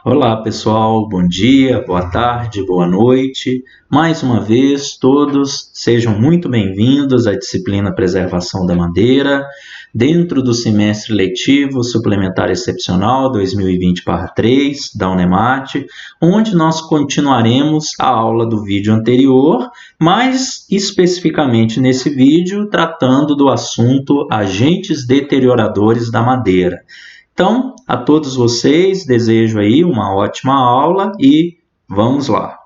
Olá, pessoal. Bom dia, boa tarde, boa noite. Mais uma vez, todos sejam muito bem-vindos à disciplina Preservação da Madeira, dentro do semestre letivo suplementar excepcional 2020/3 da Unemat, onde nós continuaremos a aula do vídeo anterior, mais especificamente nesse vídeo, tratando do assunto agentes deterioradores da madeira. Então, a todos vocês, desejo aí uma ótima aula e vamos lá.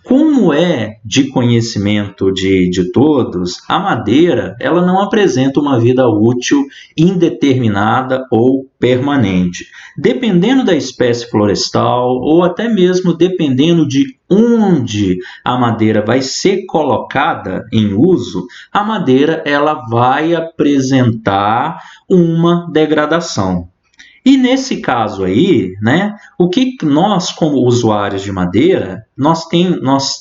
Como é de conhecimento de todos, a madeira ela não apresenta uma vida útil indeterminada ou permanente. Dependendo da espécie florestal ou até mesmo dependendo de onde a madeira vai ser colocada em uso, a madeira ela vai apresentar uma degradação. E nesse caso aí, né, o que nós, como usuários de madeira, nós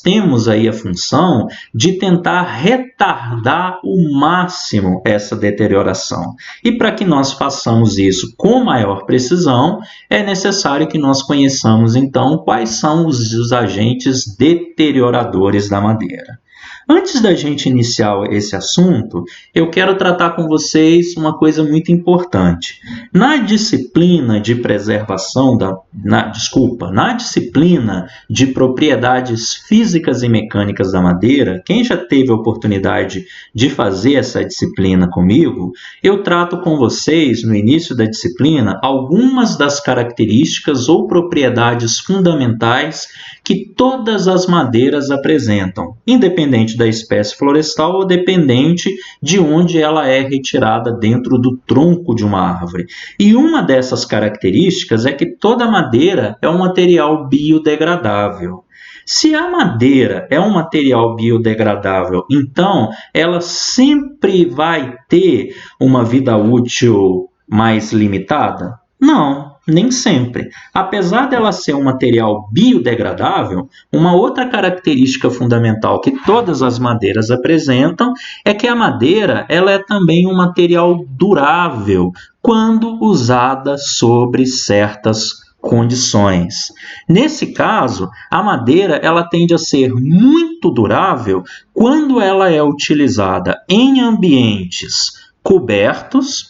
temos aí a função de tentar retardar o máximo essa deterioração. E para que nós façamos isso com maior precisão, é necessário que nós conheçamos, então, quais são os agentes deterioradores da madeira. Antes da gente iniciar esse assunto, eu quero tratar com vocês uma coisa muito importante. Na disciplina de na disciplina de propriedades físicas e mecânicas da madeira, quem já teve a oportunidade de fazer essa disciplina comigo, eu trato com vocês, no início da disciplina, algumas das características ou propriedades fundamentais que todas as madeiras apresentam, independente da espécie florestal ou dependente de onde ela é retirada dentro do tronco de uma árvore. E uma dessas características é que toda madeira é um material biodegradável. Se a madeira é um material biodegradável, então ela sempre vai ter uma vida útil mais limitada? Não, nem sempre. Apesar dela ser um material biodegradável, uma outra característica fundamental que todas as madeiras apresentam é que a madeira ela é também um material durável quando usada sobre certas condições. Nesse caso, a madeira ela tende a ser muito durável quando ela é utilizada em ambientes cobertos,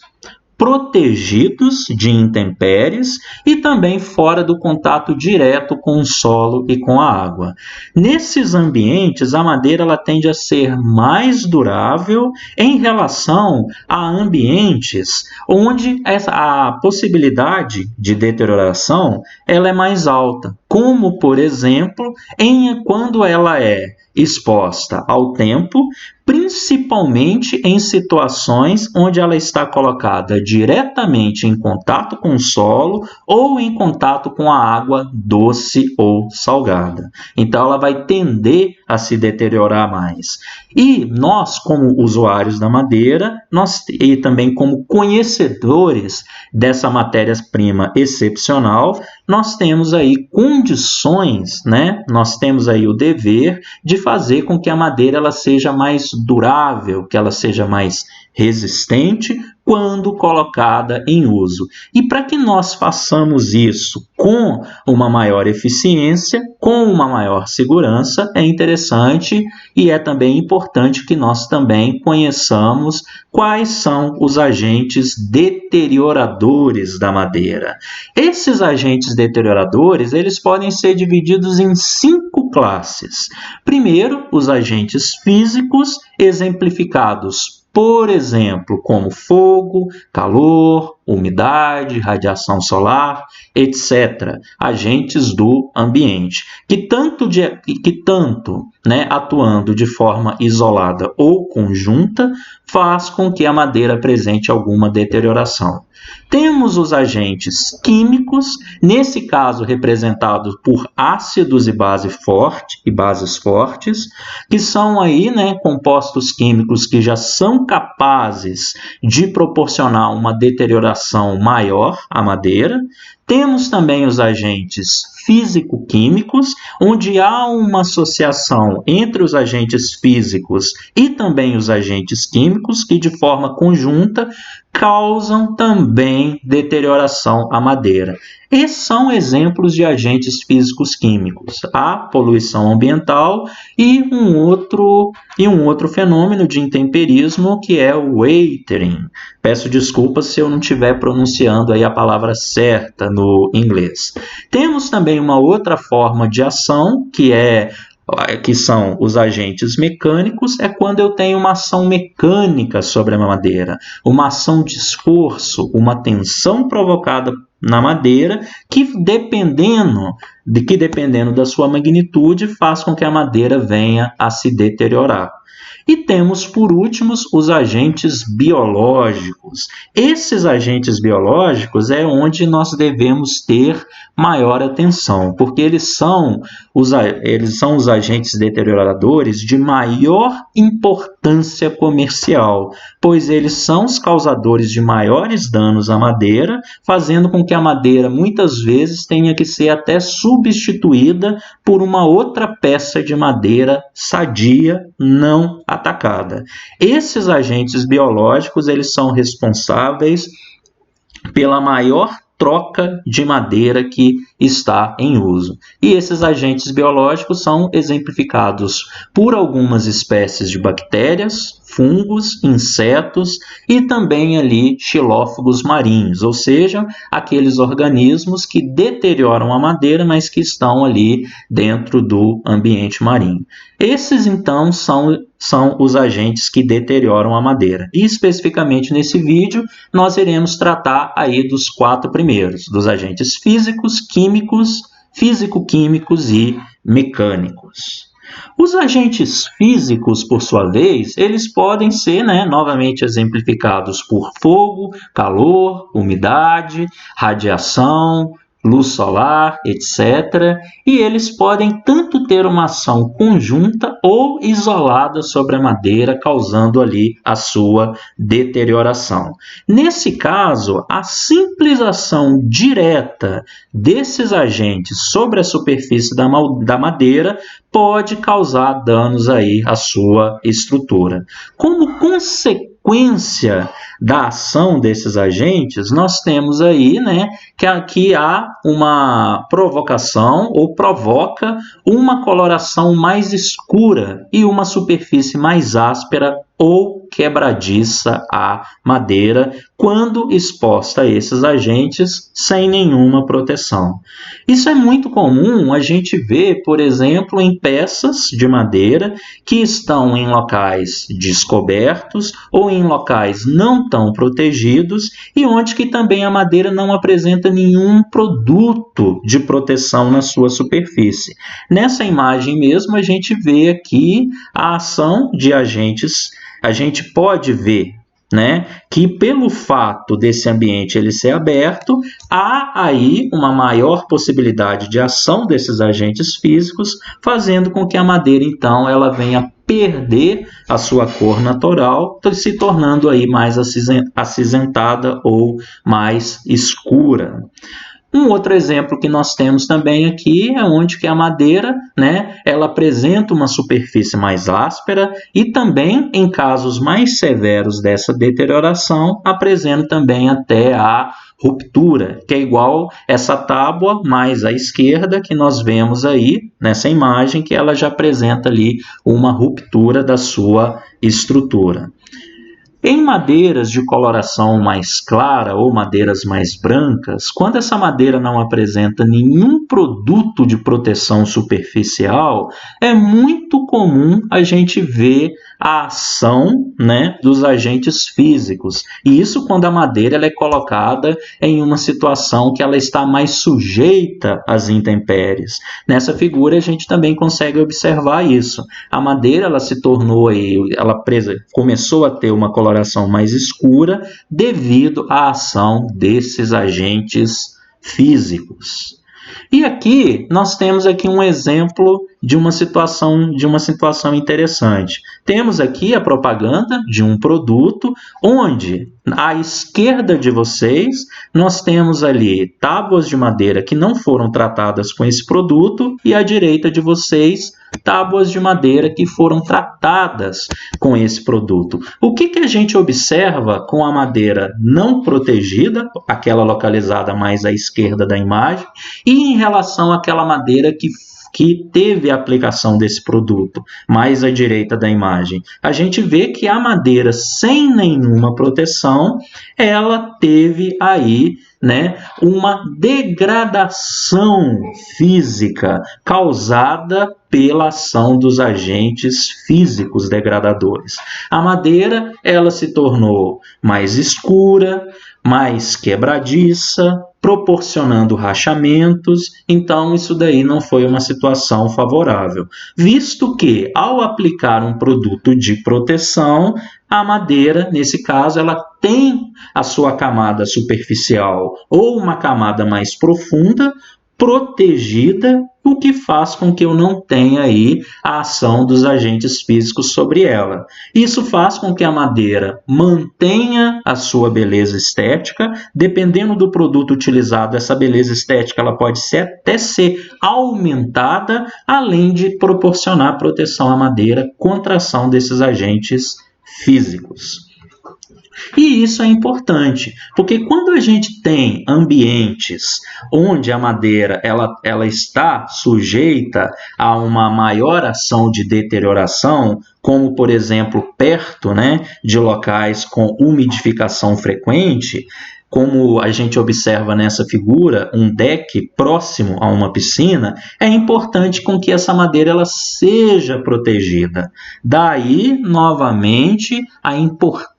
protegidos de intempéries e também fora do contato direto com o solo e com a água. Nesses ambientes, a madeira ela tende a ser mais durável em relação a ambientes onde a possibilidade de deterioração ela é mais alta, como, por exemplo, quando ela é exposta ao tempo, principalmente em situações onde ela está colocada diretamente em contato com o solo ou em contato com a água doce ou salgada. Então, ela vai tender a se deteriorar mais. E nós, como usuários da madeira, e também como conhecedores dessa matéria-prima excepcional, nós temos aí condições, né? Nós temos aí o dever de fazer com que a madeira ela seja mais durável, que ela seja mais resistente quando colocada em uso. E para que nós façamos isso com uma maior eficiência, com uma maior segurança, é interessante e é também importante que nós também conheçamos quais são os agentes deterioradores da madeira. Esses agentes deterioradores, eles podem ser divididos em 5 classes. Primeiro, os agentes físicos, exemplificados por exemplo, como fogo, calor, umidade, radiação solar, etc. Agentes do ambiente, que tanto atuando de forma isolada ou conjunta, faz com que a madeira apresente alguma deterioração. Temos os agentes químicos, nesse caso representados por ácidos e bases fortes, que são aí, compostos químicos que já são capazes de proporcionar uma deterioração maior à madeira. Temos também os agentes físico-químicos, onde há uma associação entre os agentes físicos e também os agentes químicos, que de forma conjunta causam também em deterioração à madeira. Esses são exemplos de agentes físicos químicos, a poluição ambiental e um outro fenômeno de intemperismo, que é o weathering. Peço desculpas se eu não estiver pronunciando aí a palavra certa no inglês. Temos também uma outra forma de ação, que são os agentes mecânicos, é quando eu tenho uma ação mecânica sobre a madeira, uma ação de esforço, uma tensão provocada na madeira, que dependendo da sua magnitude, faz com que a madeira venha a se deteriorar. E temos, por último, os agentes biológicos. Esses agentes biológicos é onde nós devemos ter maior atenção, porque eles são os agentes deterioradores de maior importância comercial, pois eles são os causadores de maiores danos à madeira, fazendo com que a madeira muitas vezes tenha que ser até substituída por uma outra peça de madeira sadia, não atacada. Esses agentes biológicos, eles são responsáveis pela maior troca de madeira que está em uso. E esses agentes biológicos são exemplificados por algumas espécies de bactérias, fungos, insetos e também ali xilófagos marinhos, ou seja, aqueles organismos que deterioram a madeira, mas que estão ali dentro do ambiente marinho. Esses, então, são os agentes que deterioram a madeira. E, especificamente nesse vídeo, nós iremos tratar aí dos 4 primeiros, dos agentes físicos, químicos, físico-químicos e mecânicos. Os agentes físicos, por sua vez, eles podem ser, novamente exemplificados por fogo, calor, umidade, radiação, luz solar, etc. E eles podem tanto ter uma ação conjunta ou isolada sobre a madeira, causando ali a sua deterioração. Nesse caso, a simples ação direta desses agentes sobre a superfície da madeira pode causar danos aí à sua estrutura. Como consequência da ação desses agentes, nós temos aí, que aqui há uma provocação ou provoca uma coloração mais escura e uma superfície mais áspera ou quebradiça à madeira quando exposta a esses agentes sem nenhuma proteção. Isso é muito comum a gente ver, por exemplo, em peças de madeira que estão em locais descobertos ou em locais não tão protegidos e onde que também a madeira não apresenta nenhum produto de proteção na sua superfície. Nessa imagem mesmo, a gente vê aqui a ação de agentes. A gente pode ver, que pelo fato desse ambiente ele ser aberto, há aí uma maior possibilidade de ação desses agentes físicos, fazendo com que a madeira, então, ela venha perder a sua cor natural, se tornando aí mais acinzentada ou mais escura. Um outro exemplo que nós temos também aqui é onde que a madeira, ela apresenta uma superfície mais áspera e também, em casos mais severos dessa deterioração, apresenta também até a ruptura, que é igual essa tábua mais à esquerda que nós vemos aí nessa imagem, que ela já apresenta ali uma ruptura da sua estrutura. Em madeiras de coloração mais clara ou madeiras mais brancas, quando essa madeira não apresenta nenhum produto de proteção superficial, é muito comum a gente ver a ação dos agentes físicos. E isso quando a madeira ela é colocada em uma situação que ela está mais sujeita às intempéries. Nessa figura a gente também consegue observar isso. A madeira ela se tornou aí, começou a ter uma coloração mais escura devido à ação desses agentes físicos. E aqui nós temos aqui um exemplo de uma situação interessante. Temos aqui a propaganda de um produto onde à esquerda de vocês nós temos ali tábuas de madeira que não foram tratadas com esse produto e à direita de vocês tábuas de madeira que foram tratadas com esse produto. O que a gente observa com a madeira não protegida, aquela localizada mais à esquerda da imagem, e em relação àquela madeira que teve a aplicação desse produto, mais à direita da imagem? A gente vê que a madeira sem nenhuma proteção, ela teve aí, né, uma degradação física causada pela ação dos agentes físicos degradadores. A madeira, ela se tornou mais escura, mais quebradiça, proporcionando rachamentos. Então isso daí não foi uma situação favorável, visto que ao aplicar um produto de proteção, a madeira, nesse caso, ela tem a sua camada superficial ou uma camada mais profunda protegida, o que faz com que eu não tenha aí a ação dos agentes físicos sobre ela. Isso faz com que a madeira mantenha a sua beleza estética. Dependendo do produto utilizado, essa beleza estética ela pode até ser aumentada, além de proporcionar proteção à madeira contra a ação desses agentes físicos. E isso é importante, porque quando a gente tem ambientes onde a madeira ela está sujeita a uma maior ação de deterioração, como, por exemplo, perto, né, de locais com umidificação frequente, como a gente observa nessa figura, um deck próximo a uma piscina, é importante com que essa madeira ela seja protegida. Daí, novamente, a importância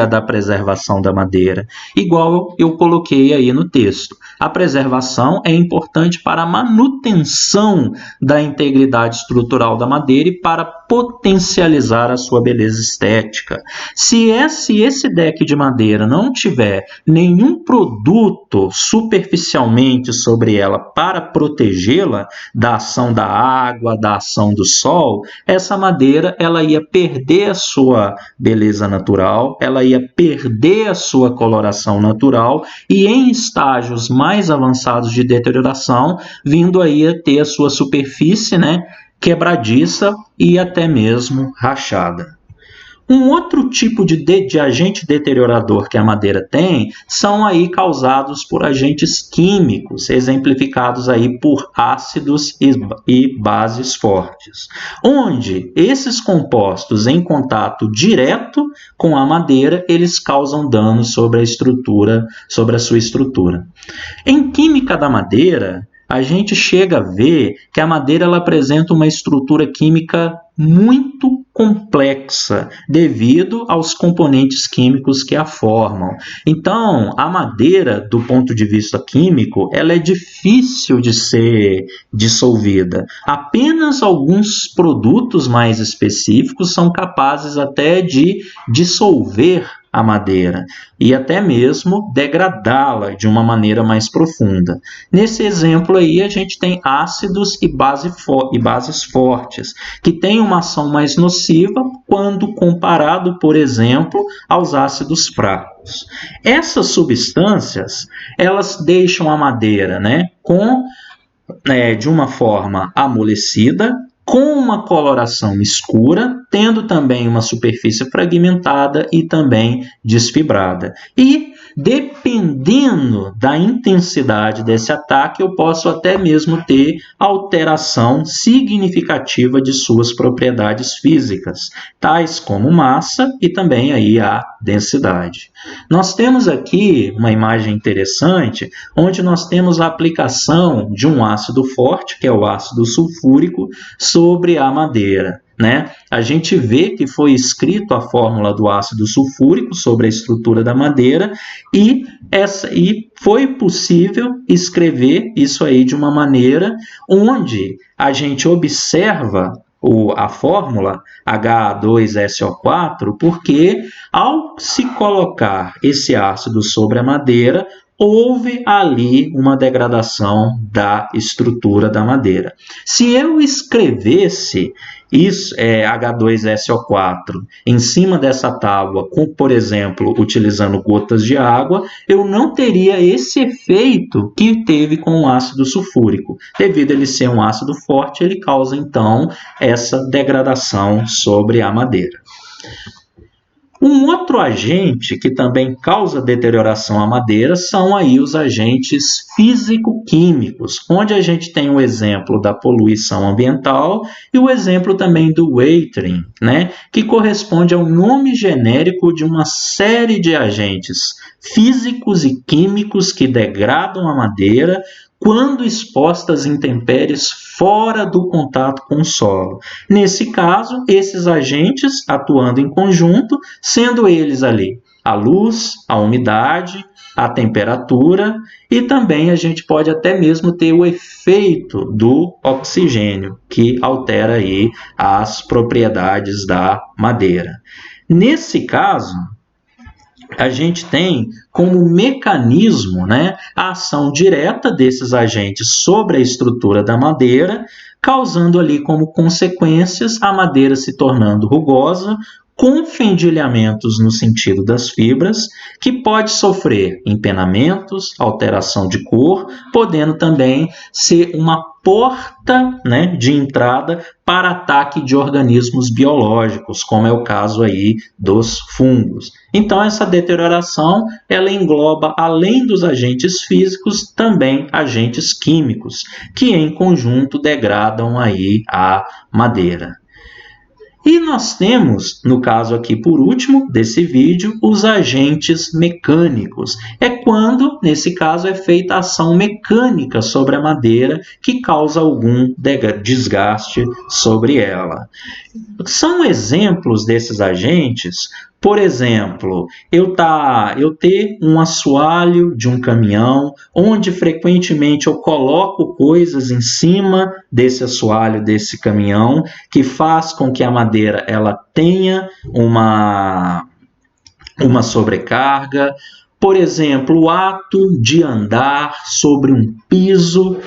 da preservação da madeira, igual eu coloquei aí no texto. A preservação é importante para a manutenção da integridade estrutural da madeira e para potencializar a sua beleza estética. Se esse deck de madeira não tiver nenhum produto superficialmente sobre ela para protegê-la da ação da água, da ação do sol, essa madeira ela ia perder a sua beleza natural, ela ia perder a sua coloração natural e em estágios mais avançados de deterioração, vindo aí a ter a sua superfície, né, quebradiça e até mesmo rachada. Um outro tipo de agente deteriorador que a madeira tem são aí causados por agentes químicos, exemplificados aí por ácidos e bases fortes, onde esses compostos em contato direto com a madeira, eles causam danos sobre a estrutura, sobre a sua estrutura. Em química da madeira, a gente chega a ver que a madeira ela apresenta uma estrutura química muito complexa devido aos componentes químicos que a formam. Então, a madeira, do ponto de vista químico, ela é difícil de ser dissolvida. Apenas alguns produtos mais específicos são capazes até de dissolver a madeira e até mesmo degradá-la de uma maneira mais profunda. Nesse exemplo aí, a gente tem ácidos e bases fortes, que têm uma ação mais nociva quando comparado, por exemplo, aos ácidos fracos. Essas substâncias, elas deixam a madeira, né, de uma forma amolecida, com uma coloração escura, tendo também uma superfície fragmentada e também desfibrada. E, dependendo da intensidade desse ataque, eu posso até mesmo ter alteração significativa de suas propriedades físicas, tais como massa e também aí a densidade. Nós temos aqui uma imagem interessante, onde nós temos a aplicação de um ácido forte, que é o ácido sulfúrico, sobre a madeira, né? A gente vê que foi escrito a fórmula do ácido sulfúrico sobre a estrutura da madeira e foi possível escrever isso aí de uma maneira onde a gente observa a fórmula Ha2SO4, porque ao se colocar esse ácido sobre a madeira, houve ali uma degradação da estrutura da madeira. Se eu escrevesse isso, H2SO4 em cima dessa tábua, por exemplo, utilizando gotas de água, eu não teria esse efeito que teve com o ácido sulfúrico. Devido a ele ser um ácido forte, ele causa então essa degradação sobre a madeira. Um outro agente que também causa deterioração à madeira são aí os agentes físico-químicos, onde a gente tem o exemplo da poluição ambiental e o exemplo também do weathering, né, que corresponde ao nome genérico de uma série de agentes físicos e químicos que degradam a madeira quando expostas em intempéries fora do contato com o solo. Nesse caso, esses agentes atuando em conjunto, sendo eles ali a luz, a umidade, a temperatura e também a gente pode até mesmo ter o efeito do oxigênio, que altera aí as propriedades da madeira. Nesse caso, a gente tem como mecanismo, né, a ação direta desses agentes sobre a estrutura da madeira, causando ali como consequências a madeira se tornando rugosa, com fendilhamentos no sentido das fibras, que pode sofrer empenamentos, alteração de cor, podendo também ser uma porta, né, de entrada para ataque de organismos biológicos, como é o caso aí dos fungos. Então essa deterioração, ela engloba, além dos agentes físicos, também agentes químicos, que em conjunto degradam aí a madeira. E nós temos, no caso aqui por último desse vídeo, os agentes mecânicos. É quando, nesse caso, é feita ação mecânica sobre a madeira que causa algum desgaste sobre ela. São exemplos desses agentes. Por exemplo, eu ter um assoalho de um caminhão, onde frequentemente eu coloco coisas em cima desse assoalho desse caminhão, que faz com que a madeira ela tenha uma sobrecarga. Por exemplo, o ato de andar sobre um piso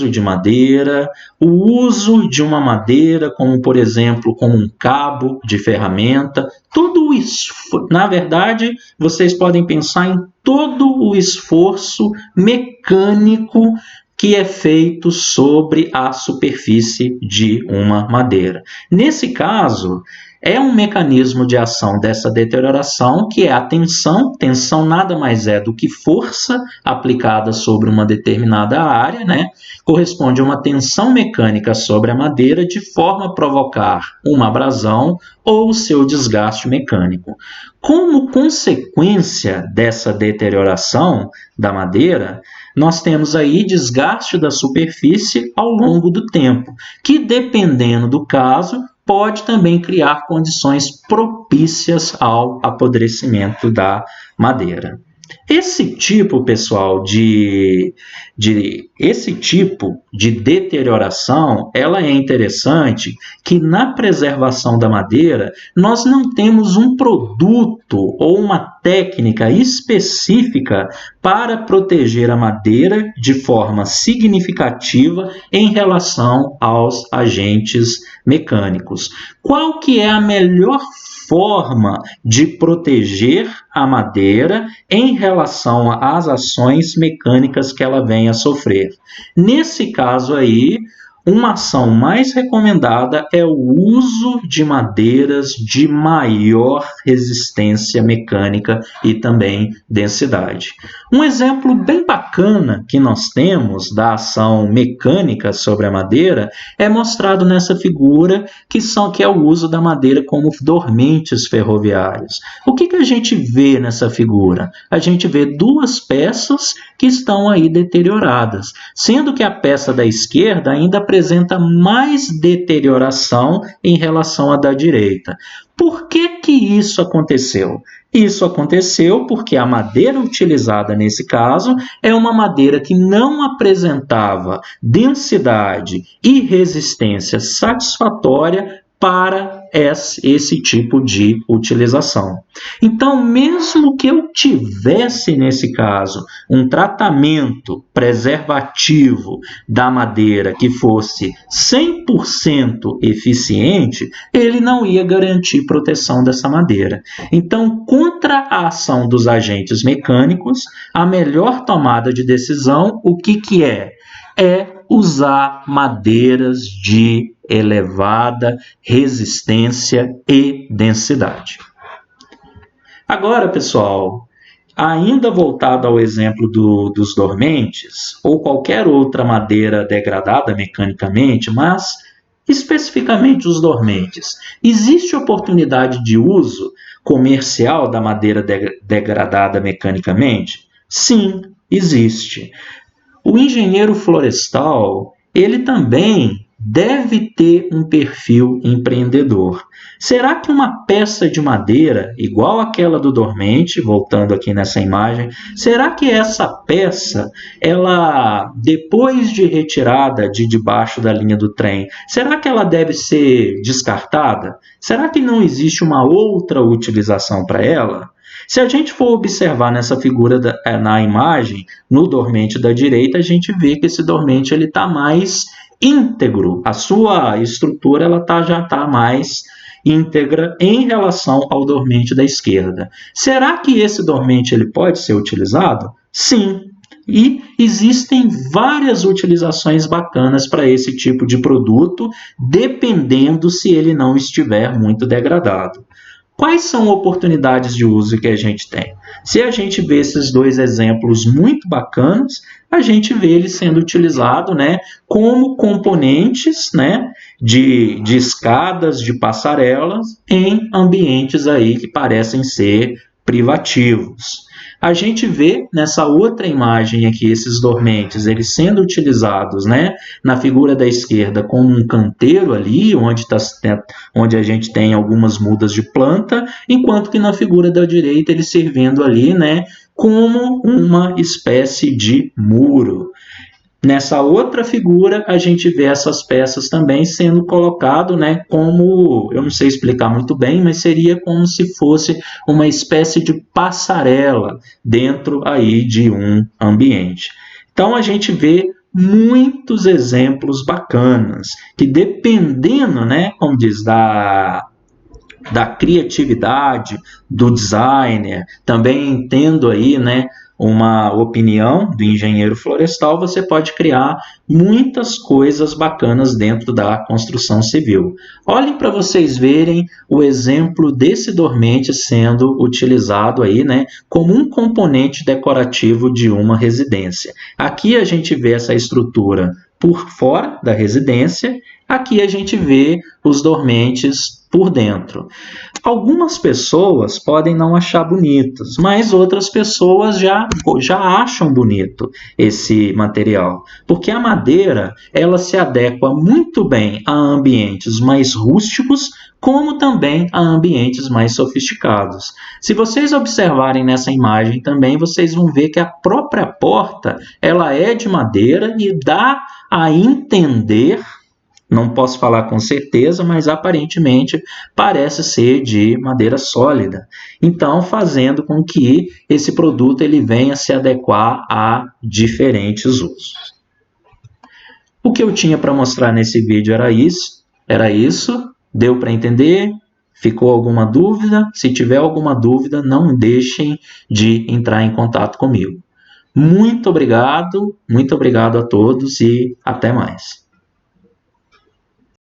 de madeira, o uso de uma madeira, como por exemplo, como um cabo de ferramenta, tudo isso, na verdade, vocês podem pensar em todo o esforço mecânico que é feito sobre a superfície de uma madeira. Nesse caso, é um mecanismo de ação dessa deterioração que é a tensão. Tensão nada mais é do que força aplicada sobre uma determinada área, né? Corresponde a uma tensão mecânica sobre a madeira de forma a provocar uma abrasão ou seu desgaste mecânico. Como consequência dessa deterioração da madeira, nós temos aí desgaste da superfície ao longo do tempo, que dependendo do caso, pode também criar condições propícias ao apodrecimento da madeira. Esse tipo, pessoal, de deterioração, ela é interessante que na preservação da madeira nós não temos um produto ou uma técnica específica para proteger a madeira de forma significativa em relação aos agentes mecânicos. Qual que é a melhor forma de proteger a madeira em relação às ações mecânicas que ela venha a sofrer? Nesse caso aí, uma ação mais recomendada é o uso de madeiras de maior resistência mecânica e também densidade. Um exemplo bem bacana que nós temos da ação mecânica sobre a madeira é mostrado nessa figura, que é o uso da madeira como dormentes ferroviários. O que a gente vê nessa figura? A gente vê duas peças que estão aí deterioradas, sendo que a peça da esquerda ainda apresenta mais deterioração em relação à da direita. Por que isso aconteceu? Isso aconteceu porque a madeira utilizada nesse caso é uma madeira que não apresentava densidade e resistência satisfatória para esse tipo de utilização. Então, mesmo que eu tivesse, nesse caso, um tratamento preservativo da madeira que fosse 100% eficiente, ele não ia garantir proteção dessa madeira. Então, contra a ação dos agentes mecânicos, a melhor tomada de decisão, o que é? É usar madeiras de elevada resistência e densidade. Agora, pessoal, ainda voltado ao exemplo dos dormentes, ou qualquer outra madeira degradada mecanicamente, mas especificamente os dormentes, existe oportunidade de uso comercial da madeira degradada mecanicamente? Sim, existe. O engenheiro florestal, ele também deve ter um perfil empreendedor. Será que uma peça de madeira, igual àquela do dormente, voltando aqui nessa imagem, será que essa peça, ela, depois de retirada de debaixo da linha do trem, será que ela deve ser descartada? Será que não existe uma outra utilização para ela? Se a gente for observar nessa figura na imagem, no dormente da direita, a gente vê que esse dormente está mais íntegro. A sua estrutura já está mais íntegra em relação ao dormente da esquerda. Será que esse dormente ele pode ser utilizado? Sim. E existem várias utilizações bacanas para esse tipo de produto, dependendo se ele não estiver muito degradado. Quais são oportunidades de uso que a gente tem? Se a gente vê esses dois exemplos muito bacanas, a gente vê ele sendo utilizado, como componentes, de escadas, de passarelas, em ambientes aí que parecem ser privativos. A gente vê nessa outra imagem aqui, esses dormentes, eles sendo utilizados, na figura da esquerda como um canteiro ali, onde a gente tem algumas mudas de planta, enquanto que na figura da direita ele servindo ali, como uma espécie de muro. Nessa outra figura, a gente vê essas peças também sendo colocado, como, eu não sei explicar muito bem, mas seria como se fosse uma espécie de passarela dentro aí de um ambiente. Então, a gente vê muitos exemplos bacanas, que dependendo, como diz, da criatividade do designer, também tendo aí, uma opinião do engenheiro florestal, você pode criar muitas coisas bacanas dentro da construção civil. Olhem para vocês verem o exemplo desse dormente sendo utilizado aí, como um componente decorativo de uma residência. Aqui a gente vê essa estrutura por fora da residência, aqui a gente vê os dormentes por dentro. Algumas pessoas podem não achar bonitos, mas outras pessoas já acham bonito esse material, porque a madeira ela se adequa muito bem a ambientes mais rústicos, como também a ambientes mais sofisticados. Se vocês observarem nessa imagem também, vocês vão ver que a própria porta ela é de madeira e dá a entender, não posso falar com certeza, mas aparentemente parece ser de madeira sólida. Então, fazendo com que esse produto ele venha se adequar a diferentes usos. O que eu tinha para mostrar nesse vídeo era isso. Deu para entender? Ficou alguma dúvida? Se tiver alguma dúvida, não deixem de entrar em contato comigo. Muito obrigado a todos e até mais.